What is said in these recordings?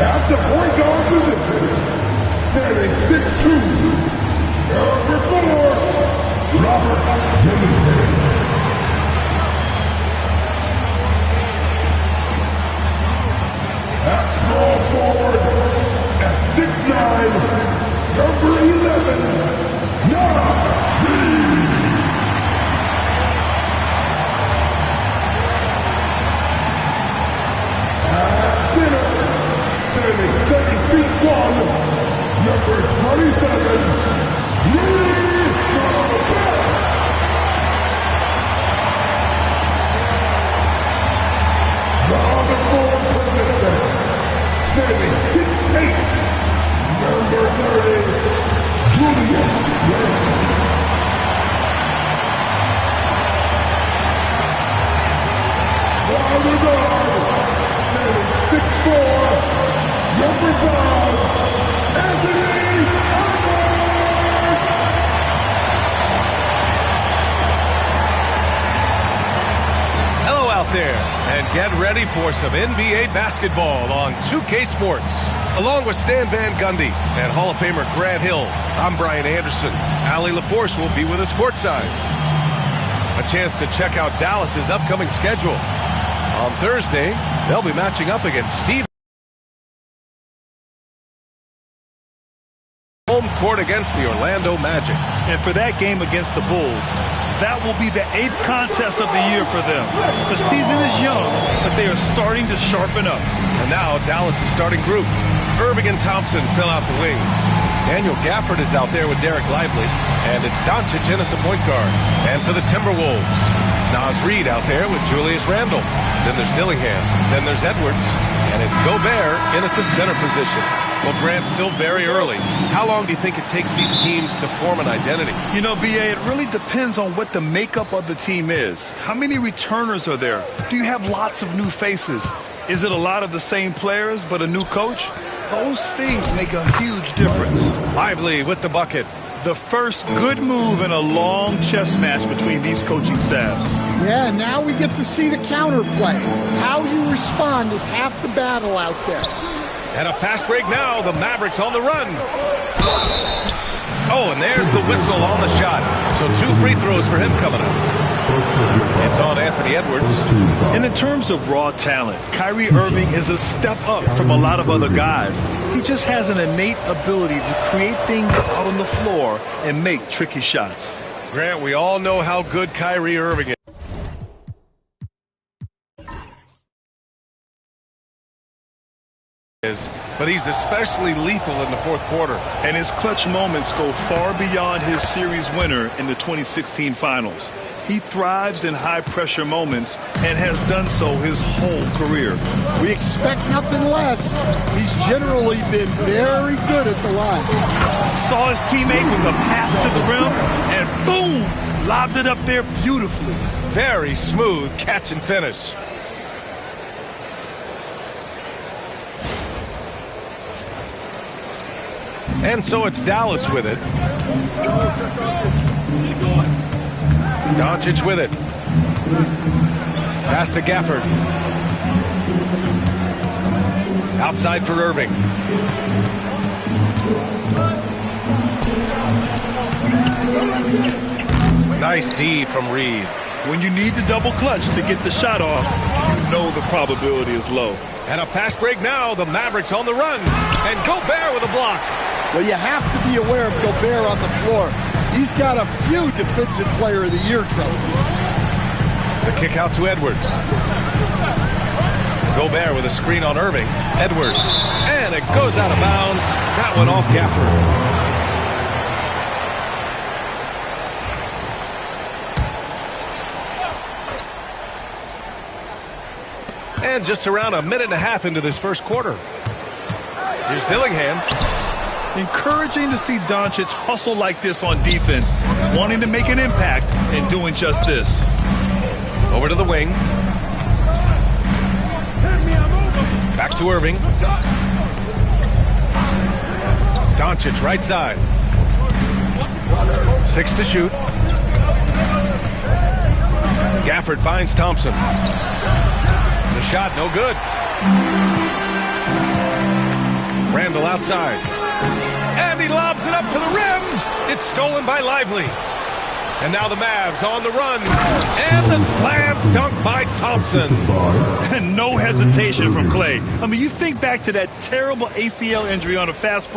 At the point guard position, standing 6'2", number 4, Robert Davis. At small forward, at 6'9", number 11, Nas Reed. At center, standing 7'1", number 27, Rudy Gobert. The other forward position, standing 6'8", number 30, Julius Randle. The other guard, standing 6'4", number 5, Anthony Edwards. Hello out there, and get ready for some NBA basketball on 2K Sports. Along with Stan Van Gundy and Hall of Famer Grant Hill, I'm Brian Anderson. Allie LaForce will be with us courtside. A chance to check out Dallas's upcoming schedule. On Thursday, they'll be matching up against Steve. Home court against the Orlando Magic. And for that game against the Bulls, that will be the 8th contest of the year for them. The season is young, but they are starting to sharpen up. And now Dallas' starting group. Irving and Thompson fill out the wings. Daniel Gafford is out there with Derek Lively, and it's Doncic in at the point guard. And for the Timberwolves, Nas Reed out there with Julius Randle. Then there's Dillingham. Then there's Edwards. And it's Gobert in at the center position. Well, Grant, still very early. How long do you think it takes these teams to form an identity? You know, B.A., it really depends on what the makeup of the team is. How many returners are there? Do you have lots of new faces? Is it a lot of the same players but a new coach? Those things make a huge difference. Lively with the bucket. The first good move in a long chess match between these coaching staffs. Yeah, now we get to see the counterplay. How you respond is half the battle out there. And a fast break now. The Mavericks on the run. Oh, and there's the whistle on the shot. So 2 free throws for him coming up. It's on Anthony Edwards. And in terms of raw talent, Kyrie Irving is a step up from a lot of other guys. He just has an innate ability to create things out on the floor and make tricky shots. Grant, we all know how good Kyrie Irving is, but he's especially lethal in the fourth quarter. And his clutch moments go far beyond his series winner in the 2016 finals. He thrives in high-pressure moments and has done so his whole career. We expect nothing less. He's generally been very good at the line. Saw his teammate with a path to the rim, and boom, lobbed it up there beautifully. Very smooth catch and finish. And so it's Dallas with it. Doncic with it. Pass to Gafford. Outside for Irving. Nice D from Reed. When you need to double clutch to get the shot off, you know the probability is low. And a fast break now. The Mavericks on the run. And Gobert with a block. Well, you have to be aware of Gobert on the floor. He's got a few Defensive Player of the Year trophies. The kick out to Edwards. Gobert with a screen on Irving. Edwards. And it goes out of bounds. That one off Gafford. And just around a minute and a half into this first quarter. Here's Dillingham. Encouraging to see Doncic hustle like this on defense, wanting to make an impact and doing just this. Over to the wing. Back to Irving. Doncic right side. 6 to shoot. Gafford finds Thompson. The shot no good. outside. And he lobs it up to the rim. It's stolen by Lively. And now the Mavs on the run. And the slam dunk by Thompson. And no hesitation from Clay. I mean, you think back to that terrible ACL injury on a fast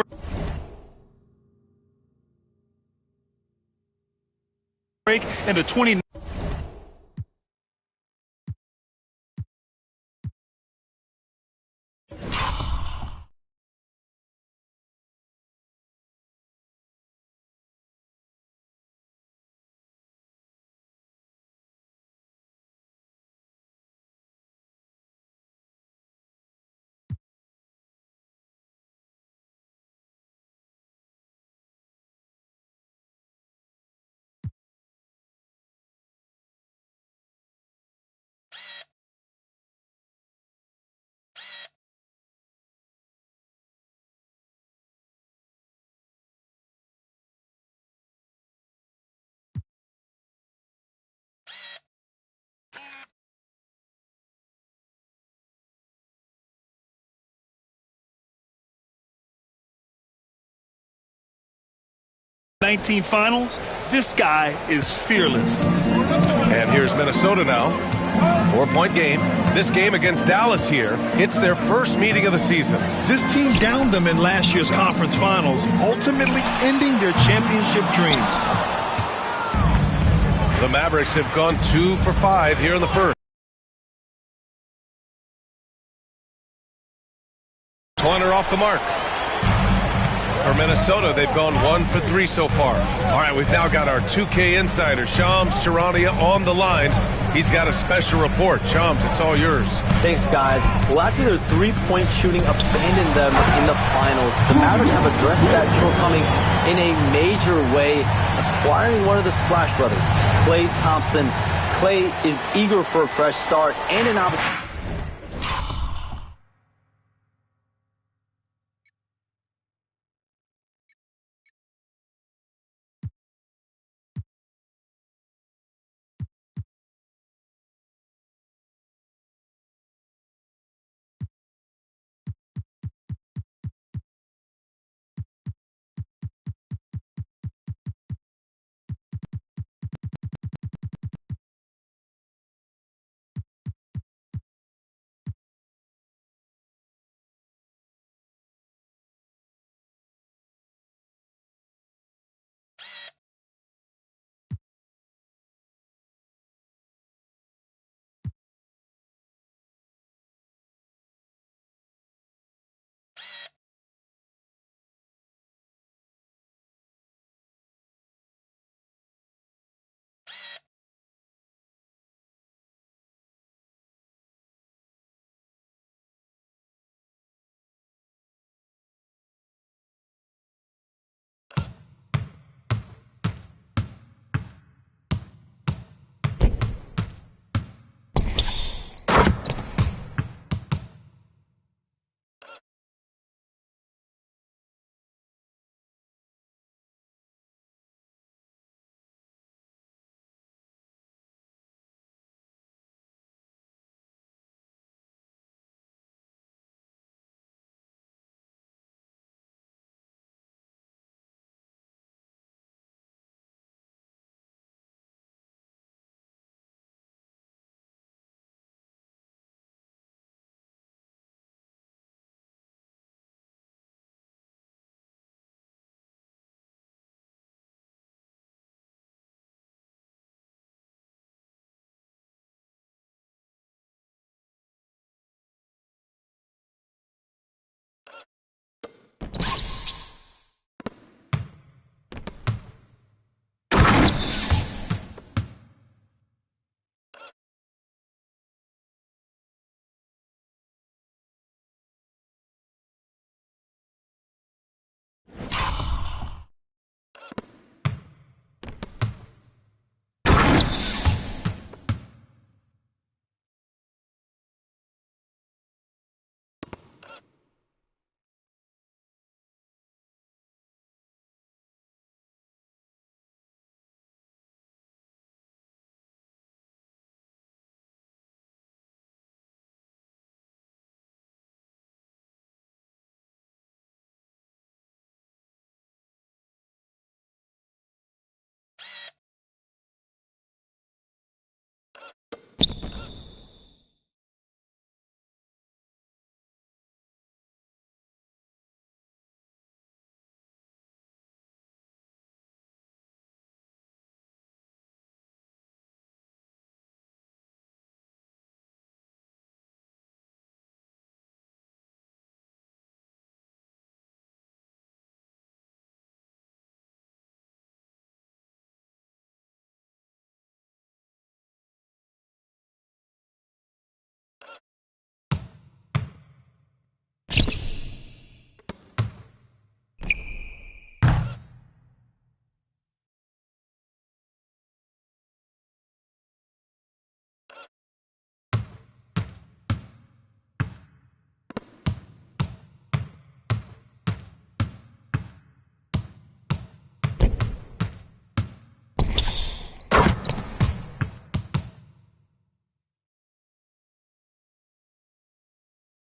break and the 20. '19 finals, this guy is fearless. And here's Minnesota now. 4-point game. This game against Dallas here, it's their first meeting of the season. This team downed them in last year's conference finals, ultimately ending their championship dreams. The Mavericks have gone 2 for 5 here in the first. Pointer off the mark. For Minnesota, they've gone 1 for 3 so far. All right, we've now got our 2K insider, Shams Charania, on the line. He's got a special report. Shams, it's all yours. Thanks, guys. Well, after their three-point shooting abandoned them in the finals, the Mavericks have addressed that shortcoming in a major way, acquiring one of the Splash Brothers, Klay Thompson. Klay is eager for a fresh start and an opportunity.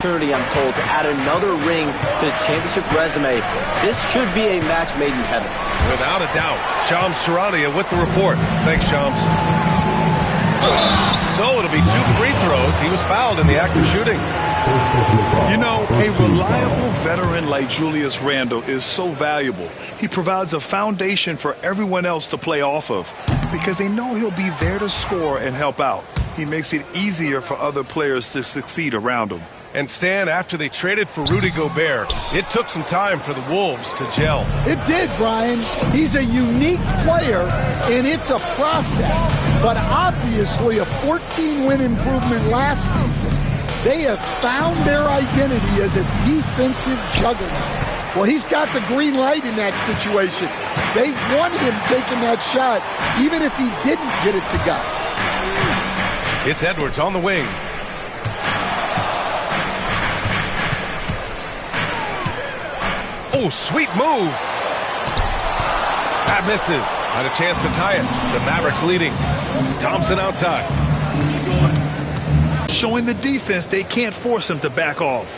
Opportunity, I'm told, to add another ring to his championship resume. This should be a match made in heaven. Without a doubt. Shams Charania with the report. Thanks, Shams. So it'll be 2 free throws. He was fouled in the act of shooting. You know, a reliable veteran like Julius Randle is so valuable. He provides a foundation for everyone else to play off of because they know he'll be there to score and help out. He makes it easier for other players to succeed around him. And Stan, after they traded for Rudy Gobert, it took some time for the Wolves to gel. It did, Brian. He's a unique player, and it's a process. But obviously a 14-win improvement last season. They have found their identity as a defensive juggernaut. Well, he's got the green light in that situation. They want him taking that shot, even if he didn't get it to go. It's Edwards on the wing. Oh, sweet move. That misses. Had a chance to tie it. The Mavericks leading. Thompson outside. Showing the defense they can't force him to back off.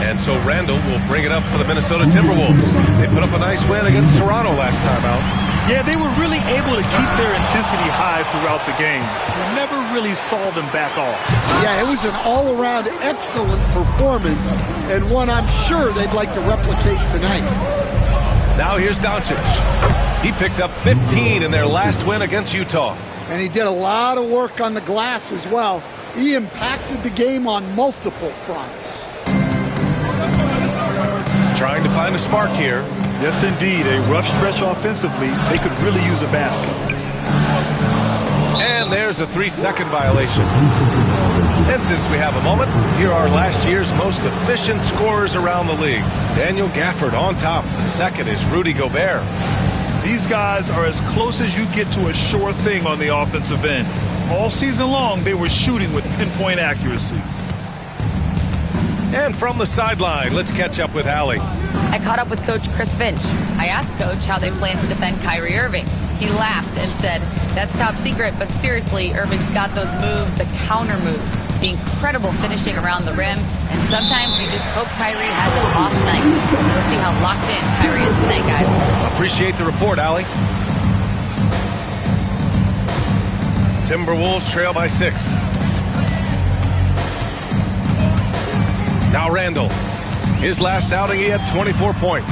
And so Randle will bring it up for the Minnesota Timberwolves. They put up a nice win against Toronto last time out. Yeah, they were really able to keep their intensity high throughout the game. We never really saw them back off. Yeah, it was an all-around excellent performance, and one I'm sure they'd like to replicate tonight. Now here's Doncic. He picked up 15 in their last win against Utah. And he did a lot of work on the glass as well. He impacted the game on multiple fronts. Trying to find a spark here. Yes, indeed. A rough stretch offensively. They could really use a basket. And there's a 3-second violation. And since we have a moment, here are last year's most efficient scorers around the league. Daniel Gafford on top. Second is Rudy Gobert. These guys are as close as you get to a sure thing on the offensive end. All season long, they were shooting with pinpoint accuracy. And from the sideline, let's catch up with Allie. I caught up with Coach Chris Finch. I asked Coach how they plan to defend Kyrie Irving. He laughed and said, "That's top secret, but seriously, Irving's got those moves, the counter moves, the incredible finishing around the rim, and sometimes you just hope Kyrie has an off night." We'll see how locked in Kyrie is tonight, guys. Appreciate the report, Allie. Timberwolves trail by 6. Now Randle. His last outing, he had 24 points.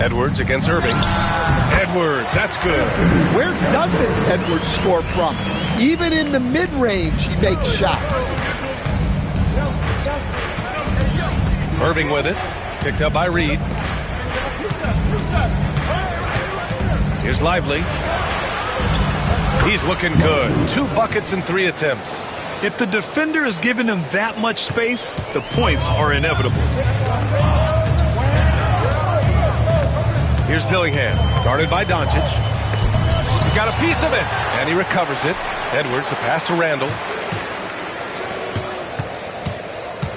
Edwards against Irving. Edwards, that's good. Where doesn't Edwards score from? Even in the mid-range, he makes shots. Irving with it. Picked up by Reed. Here's Lively. He's looking good. 2 buckets in 3 attempts. If the defender is giving him that much space, the points are inevitable. Here's Dillingham, guarded by Doncic. He got a piece of it, and he recovers it. Edwards, the pass to Randall.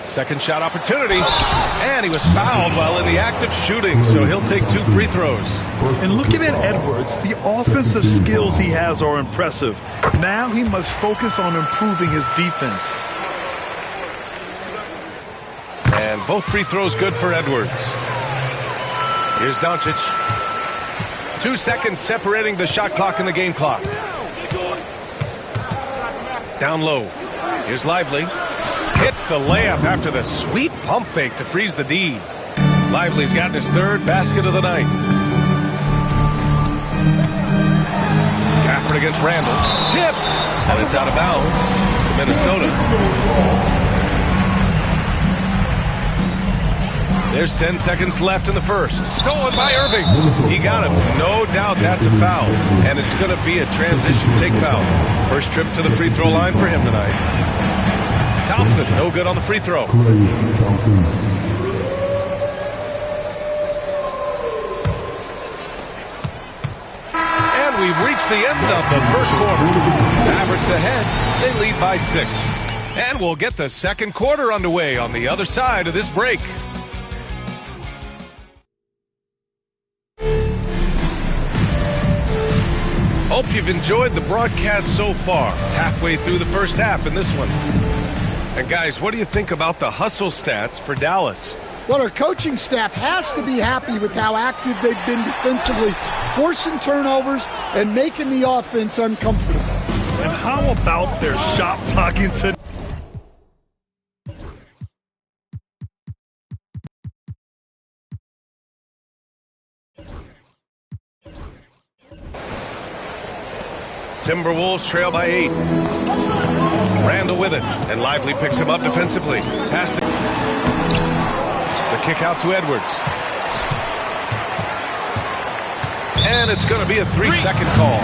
Second shot opportunity, and he was fouled while in the act of shooting, so he'll take 2 free throws. And looking at Edwards, the offensive skills he has are impressive. Now he must focus on improving his defense. And both free throws good for Edwards. Here's Doncic. 2 seconds separating the shot clock and the game clock. Down low. Here's Lively. Hits the layup after the sweet pump fake to freeze the D. Lively's gotten his 3rd basket of the night. Gafford against Randall. Tipped! And it's out of bounds to Minnesota. There's 10 seconds left in the first. Stolen by Irving. He got him. No doubt that's a foul. And it's going to be a transition take foul. First trip to the free throw line for him tonight. Thompson, no good on the free throw. And we've reached the end of the first quarter. Mavericks ahead. They lead by 6. And we'll get the second quarter underway on the other side of this break. Hope you've enjoyed the broadcast so far. Halfway through the first half in this one. And guys, what do you think about the hustle stats for Dallas? Well, our coaching staff has to be happy with how active they've been defensively, forcing turnovers and making the offense uncomfortable. And how about their shot blocking today? Timberwolves trail by 8. Randall with it, and Lively picks him up defensively. Pass to the kick out to Edwards. And it's going to be a 3-second call.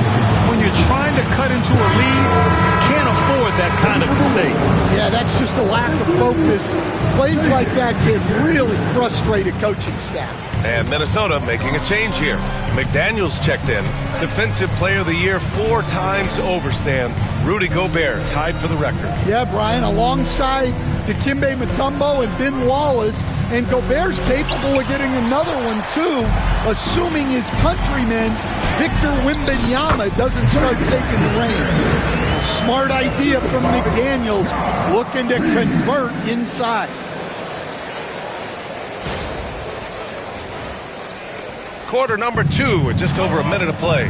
When you're trying to cut into a lead, you can't afford that kind of mistake. Yeah, that's just a lack of focus. Plays like that can really frustrate a coaching staff. And Minnesota making a change here. McDaniels checked in. Defensive Player of the Year 4 times over, Stan. Rudy Gobert tied for the record. Yeah, Brian, alongside Dikembe Mutombo and Ben Wallace. And Gobert's capable of getting another one, too, assuming his countryman, Victor Wembanyama, doesn't start taking the reins. Smart idea from McDaniels, looking to convert inside. Quarter number 2 with just over a minute to play.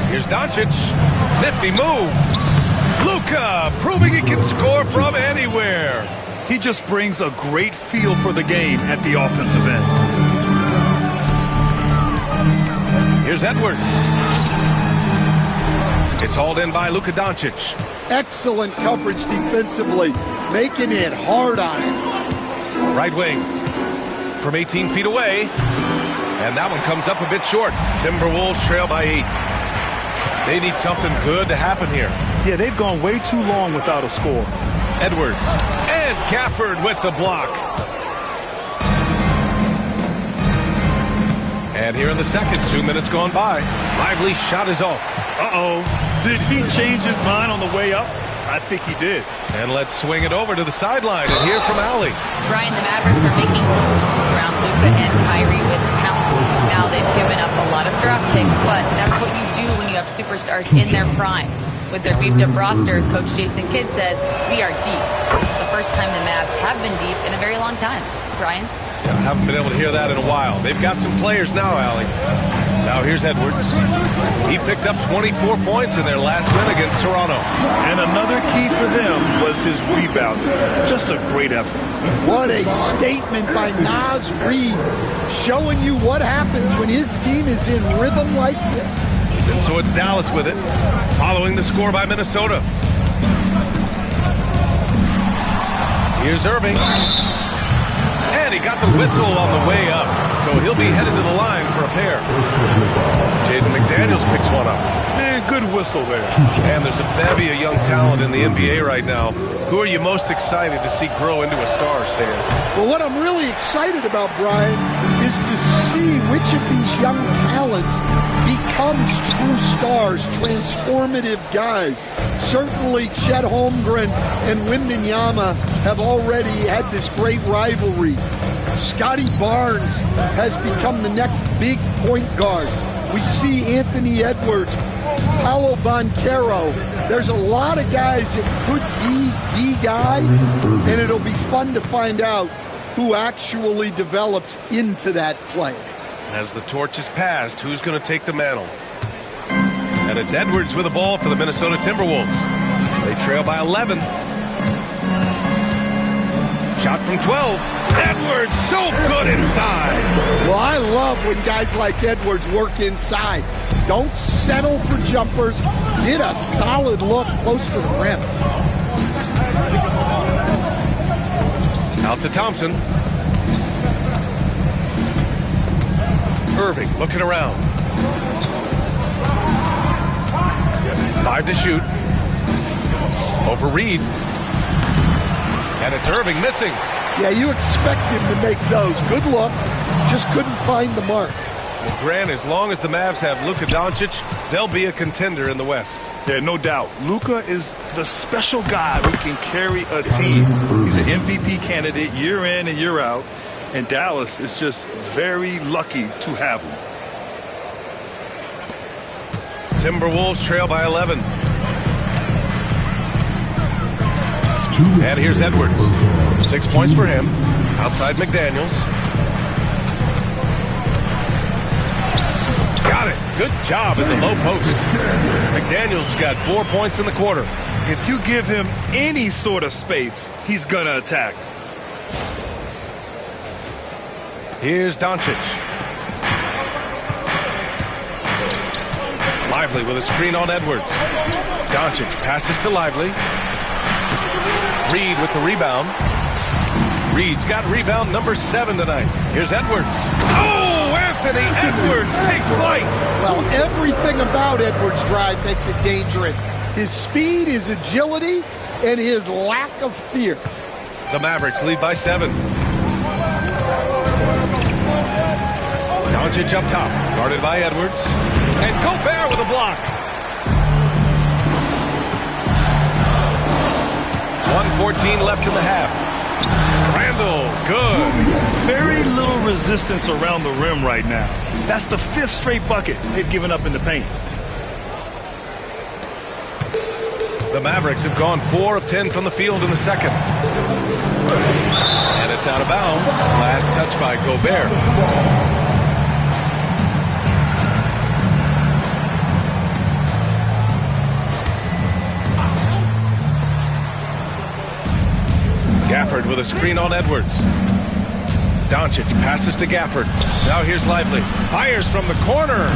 Here's Doncic. Nifty move. Luka proving he can score from anywhere. He just brings a great feel for the game at the offensive end. Here's Edwards. It's hauled in by Luka Doncic. Excellent coverage defensively, making it hard on him. Right wing. From 18 feet away. And that one comes up a bit short. Timberwolves trail by 8. They need something good to happen here. Yeah, they've gone way too long without a score. Edwards. And Gafford with the block. And here in the second, 2 minutes gone by. Lively shot is off. Uh-oh. Did he change his mind on the way up? I think he did. And let's swing it over to the sideline and hear from Allie. Brian, the Mavericks are making moves to surround Luka and Kyrie with talent. Now they've given up a lot of draft picks, but that's what you do when you have superstars in their prime. With their beefed-up roster, Coach Jason Kidd says, we are deep. This is the first time the Mavs have been deep in a very long time. Brian? Yeah, I haven't been able to hear that in a while. They've got some players now, Allie. Now here's Edwards. He picked up 24 points in their last win against Toronto. And another key for them was his rebounding. Just a great effort. What a statement by Naz Reid, showing you what happens when his team is in rhythm like this. And so it's Dallas with it, following the score by Minnesota. Here's Irving. And he got the whistle on the way up, so he'll be headed to the line for a pair. Jaden McDaniels picks one up. Man, good whistle there. And there's a bevy of young talent in the NBA right now. Who are you most excited to see grow into a star, Stan? Well, what I'm really excited about, Brian, is to see which of these young talents becomes true stars, transformative guys. Certainly, Chet Holmgren and Wembanyama have already had this great rivalry. Scotty Barnes has become the next big point guard. We see Anthony Edwards, Paolo Banchero. There's a lot of guys that could be the guy, and it'll be fun to find out who actually develops into that play. As the torch is passed, who's going to take the mantle? And it's Edwards with the ball for the Minnesota Timberwolves. They trail by 11. Shot from 12. Edwards, so good inside. Well, I love when guys like Edwards work inside. Don't settle for jumpers. Get a solid look close to the rim. Out to Thompson. Irving looking around. 5 to shoot. Over Reed. And it's Irving missing. Yeah, you expect him to make those. Good look. Just couldn't find the mark. Well, Grant, as long as the Mavs have Luka Doncic, they'll be a contender in the West. Yeah, no doubt. Luka is the special guy who can carry a team. He's an MVP candidate year in and year out. And Dallas is just very lucky to have him. Timberwolves trail by 11. And here's Edwards. 6 points for him. Outside McDaniels. Got it. Good job in the low post. McDaniels got 4 points in the quarter. If you give him any sort of space, he's going to attack. Here's Doncic. Lively with a screen on Edwards. Doncic passes to Lively. Reed with the rebound. Reed's got rebound number 7 tonight. Here's Edwards. Oh, Anthony Edwards takes flight. Well, everything about Edwards' drive makes it dangerous. His speed, his agility, and his lack of fear. The Mavericks lead by 7. Doncic up top, guarded by Edwards. And Gobert with a block. 1:14 left in the half. Randall, good. Very little resistance around the rim right now. That's the 5th straight bucket they've given up in the paint. The Mavericks have gone 4 of 10 from the field in the second. And it's out of bounds. Last touch by Gobert. Gafford with a screen on Edwards. Doncic passes to Gafford. Now here's Lively. Fires from the corner.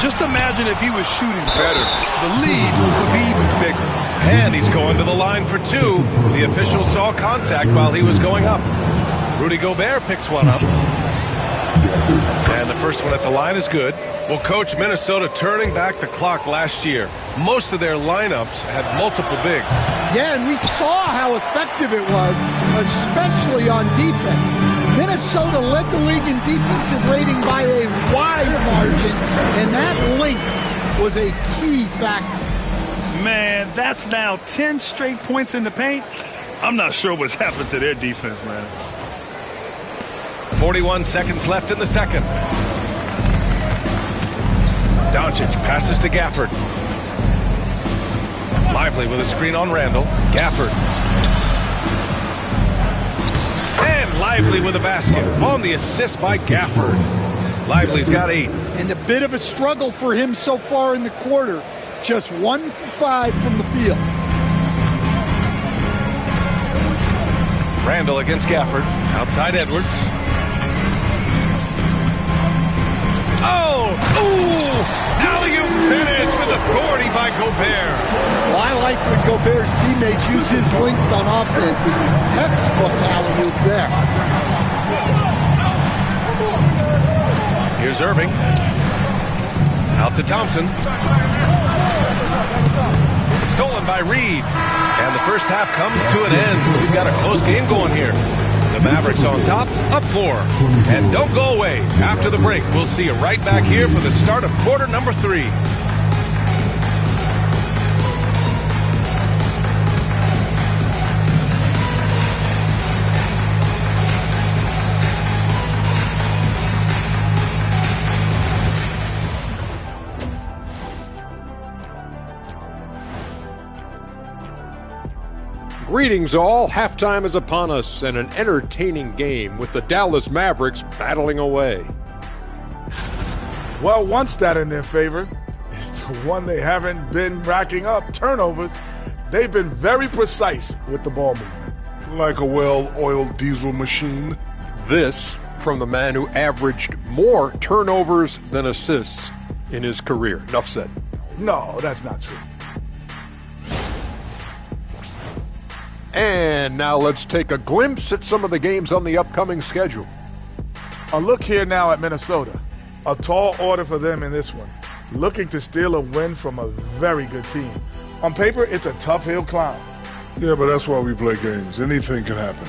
Just imagine if he was shooting better. The lead would be even bigger. And he's going to the line for 2. The official saw contact while he was going up. Rudy Gobert picks one up. And the first one at the line is good. Well, Coach, Minnesota turning back the clock last year. Most of their lineups had multiple bigs. Yeah, and we saw how effective it was, especially on defense. Minnesota led the league in defensive rating by a wide margin, and that length was a key factor. Man, that's now 10 straight points in the paint. I'm not sure what's happened to their defense, man. 41 seconds left in the second. Doncic passes to Gafford. Lively with a screen on Randall. Gafford. And Lively with a basket on the assist by Gafford. Lively's got 8. And a bit of a struggle for him so far in the quarter. Just 1 for 5 from the field. Randall against Gafford. Outside Edwards. Oh! Ooh! Alley-oop finish with authority by Gobert. Well, I like when Gobert's teammates use his length on offense. Textbook alley-oop there. Here's Irving. Out to Thompson. Stolen by Reed. And the first half comes to an end. We've got a close game going here. The Mavericks on top, up 4. And don't go away. After the break, we'll see you right back here for the start of quarter number 3. Greetings all, halftime is upon us and an entertaining game with the Dallas Mavericks battling away. Well, one stat in their favor is the one they haven't been racking up, turnovers. They've been very precise with the ball movement. Like a well-oiled diesel machine. This from the man who averaged more turnovers than assists in his career. Enough said. No, that's not true. And now let's take a glimpse at some of the games on the upcoming schedule. A look here now at Minnesota. A tall order for them in this one. Looking to steal a win from a very good team. On paper, it's a tough hill climb. Yeah, but that's why we play games. Anything can happen.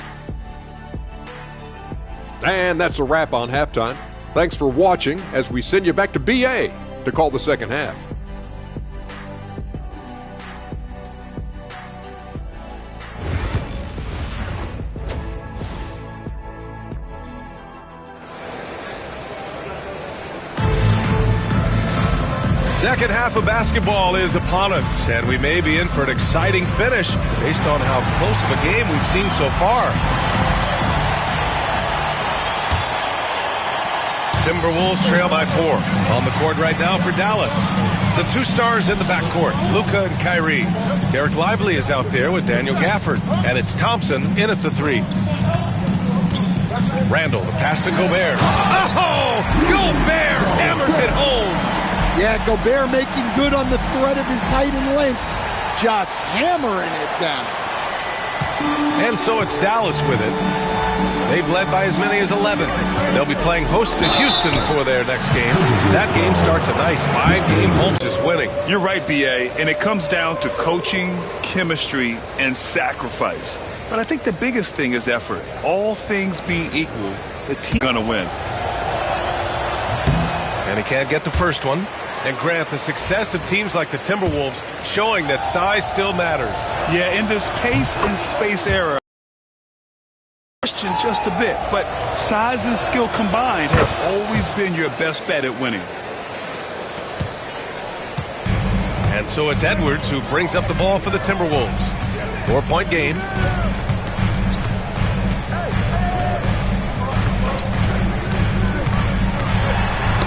And that's a wrap on halftime. Thanks for watching as we send you back to BA to call the second half. Second half of basketball is upon us, and we may be in for an exciting finish based on how close of a game we've seen so far. Timberwolves trail by 4. On the court right now for Dallas. The 2 stars in the backcourt, Luka and Kyrie. Derek Lively is out there with Daniel Gafford, and it's Thompson in at the 3. Randall, the pass to Gobert. Oh! Gobert hammers it home! Yeah, Gobert making good on the threat of his height and length. Just hammering it down. And so it's Dallas with it. They've led by as many as 11. They'll be playing host to Houston for their next game. That game starts a nice 5-game home just winning. You're right, B.A., and it comes down to coaching, chemistry, and sacrifice. But I think the biggest thing is effort. All things being equal, the team's going to win. And he can't get the first one. And Grant, the success of teams like the Timberwolves showing that size still matters. Yeah, in this pace and space era, question just a bit, but size and skill combined has always been your best bet at winning. And so it's Edwards who brings up the ball for the Timberwolves. 4-point game.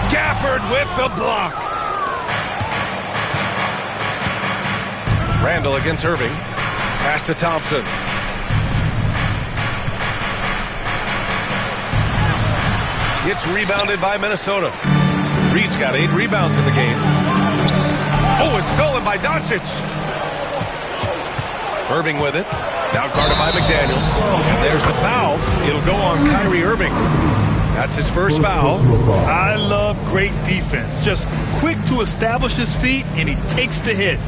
Gafford with the block. Randall against Irving. Pass to Thompson. Gets rebounded by Minnesota. Reed's got 8 rebounds in the game. Oh, it's stolen by Doncic. Irving with it. Now guarded by McDaniels. And there's the foul. It'll go on Kyrie Irving. That's his first foul. I love great defense. Just quick to establish his feet, and he takes the hit.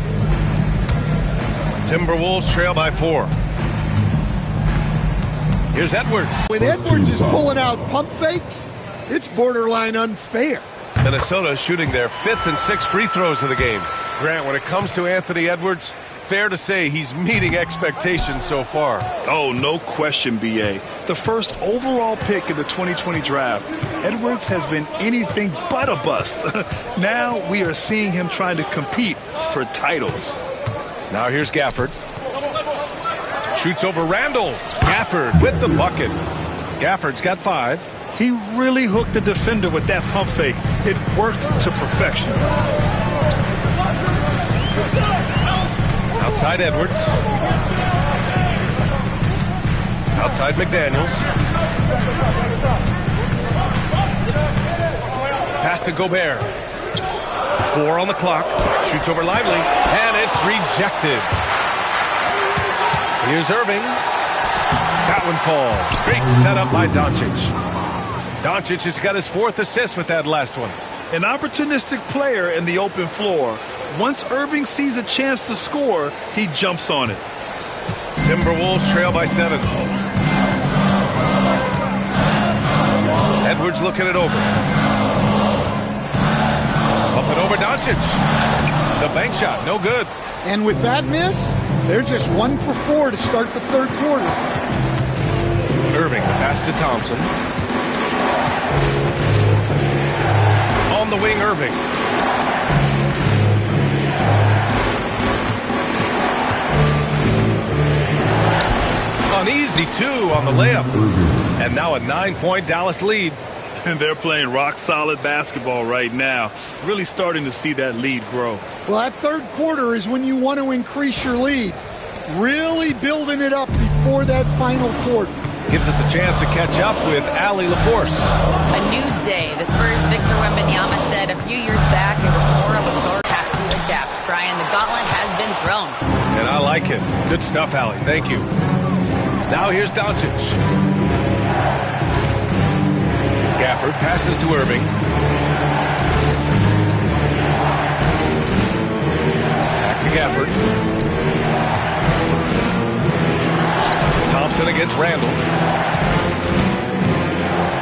Timberwolves trail by 4. Here's Edwards. When Edwards is pulling out pump fakes, it's borderline unfair. Minnesota shooting their 5th and 6th free throws of the game. Grant, when it comes to Anthony Edwards, fair to say he's meeting expectations so far. Oh, no question, B.A. The first overall pick in the 2020 draft, Edwards has been anything but a bust. Now we are seeing him trying to compete for titles. Now here's Gafford. Shoots over Randall. Gafford with the bucket. Gafford's got 5. He really hooked the defender with that pump fake. It worked to perfection. Outside Edwards. Outside McDaniels. Pass to Gobert. 4 on the clock. Shoots over Lively. And it's rejected. Here's Irving. That one falls. Great setup by Doncic. Doncic has got his 4th assist with that last one. An opportunistic player in the open floor. Once Irving sees a chance to score, he jumps on it. Timberwolves trail by 7. Edwards looking it over. Up and over Doncic. The bank shot, no good. And with that miss, they're just 1 for 4 to start the third quarter. Irving, the pass to Thompson. On the wing, Irving. An easy 2 on the layup. And now a 9-point Dallas lead. And they're playing rock-solid basketball right now. Really starting to see that lead grow. Well, that third quarter is when you want to increase your lead. Really building it up before that final quarter. Gives us a chance to catch up with Allie LaForce. A new day. The Spurs' Victor Wembanyama said a few years back it was more of a guard have to adapt. Brian, the gauntlet has been thrown. And I like it. Good stuff, Allie. Thank you. Now here's Doncic. Gafford passes to Irving. Back to Gafford. Thompson against Randall.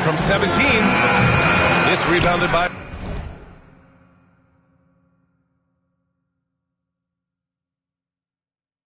From 17, it's rebounded by